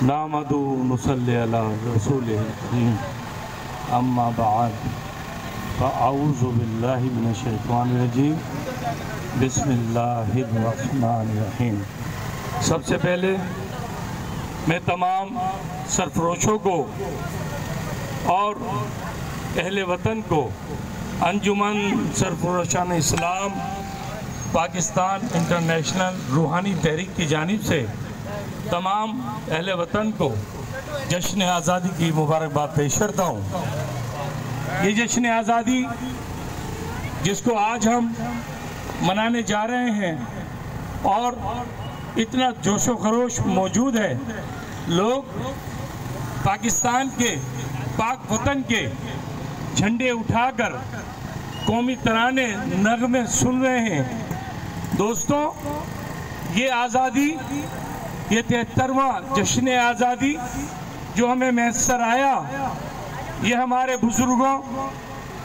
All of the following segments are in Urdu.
نحمدہ ونصلی علی رسولہ الکریم اما بعد فاعوذ باللہ من الشیطان الرجیم بسم اللہ الرحمن الرحیم۔ سب سے پہلے میں تمام سرفروشوں کو اور اہل وطن کو انجمن سرفروشان اسلام پاکستان انٹرنیشنل روحانی تحریک کی جانب سے تمام اہل وطن کو جشن آزادی کی مبارکباد پیش کرتا ہوں۔ یہ جشن آزادی جس کو آج ہم منانے جا رہے ہیں اور اتنا جوش و خروش موجود ہے، لوگ پاکستان کے پاک وطن کے جھنڈے اٹھا کر قومی ترانے نغمے سن رہے ہیں۔ دوستوں، یہ آزادی، یہ 73واں جشن آزادی جو ہمیں میسر آیا، یہ ہمارے بزرگوں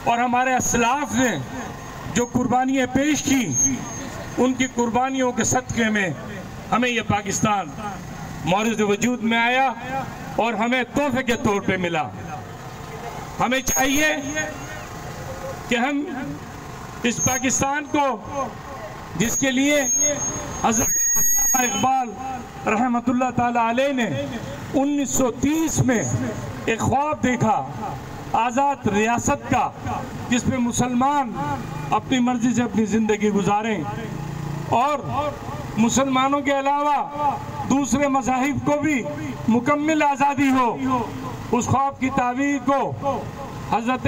اور ہمارے اسلاف نے جو قربانیاں پیش کی، ان کی قربانیوں کے صدقے میں ہمیں یہ پاکستان مورد وجود میں آیا اور ہمیں تحفے کے طور پہ ملا۔ ہمیں چاہیے کہ ہم اس پاکستان کو، جس کے لیے حضرت علامہ اقبال رحمۃ اللہ تعالیٰ علیہ نے 1930 میں ایک خواب دیکھا آزاد ریاست کا، جس میں مسلمان اپنی مرضی سے اپنی زندگی گزاریں اور مسلمانوں کے علاوہ دوسرے مذاہب کو بھی مکمل آزادی ہو۔ اس خواب کی تعبیر کو حضرت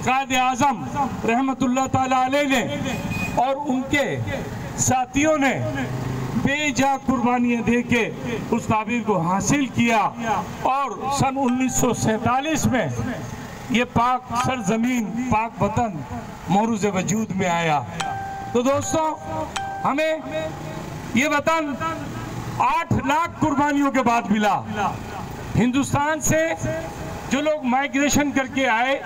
قائد اعظم رحمۃ اللہ تعالیٰ علیہ نے اور ان کے ساتھیوں نے بے جا قربانیاں دے کے اس تعبیر کو حاصل کیا اور سن 1947 میں یہ پاک سرزمین، پاک وطن موروث وجود میں آیا۔ تو دوستوں، ہمیں یہ وطن 8 لاکھ قربانیوں کے بعد ملا۔ ہندوستان سے جو لوگ مائیگریشن کر کے آئے،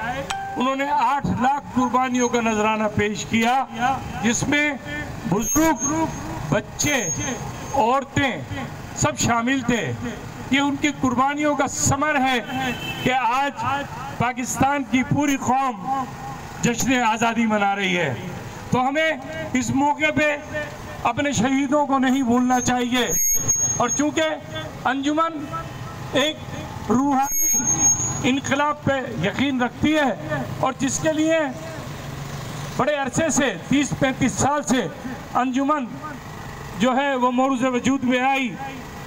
انہوں نے 8 لاکھ قربانیوں کا نذرانہ پیش کیا، جس میں بزرگ، بچے، عورتیں سب شامل تھے۔ یہ ان کی قربانیوں کا ثمر ہے کہ آج پاکستان کی پوری قوم جشن آزادی منا رہی ہے۔ تو ہمیں اس موقع پہ اپنے شہیدوں کو نہیں بھولنا چاہیے، اور چونکہ انجمن ایک روحانی انقلاب پہ یقین رکھتی ہے اور جس کے لیے بڑے عرصے سے 30-35 سال سے انجمن جو ہے وہ موروث وجود میں آئی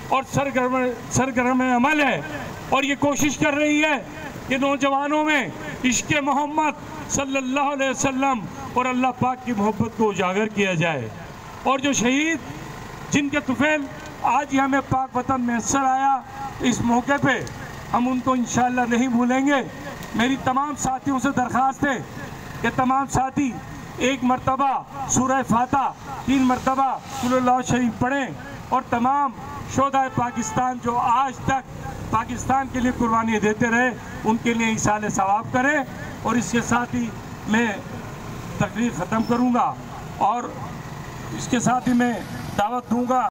اور سرگرم عمل ہے، اور یہ کوشش کر رہی ہے کہ نوجوانوں میں عشق محمد صلی اللہ علیہ وسلم اور اللہ پاک کی محبت کو اجاگر کیا جائے۔ اور جو شہید جن کے طفیل آج ہی ہمیں پاک وطن میسر آیا، اس موقع پہ ہم ان کو انشاءاللہ نہیں بھولیں گے۔ میری تمام ساتھیوں سے درخواست ہے کہ تمام ساتھی ایک مرتبہ سورہ فاتحہ 3 مرتبہ صلی اللہ شریف پڑھیں، اور تمام شہدائے پاکستان جو آج تک پاکستان کے لیے قربانیاں دیتے رہے، ان کے لیے ایصال ثواب کریں۔ اور اس کے ساتھ ہی میں تقریر ختم کروں گا، اور اس کے ساتھ ہی میں دعوت دوں گا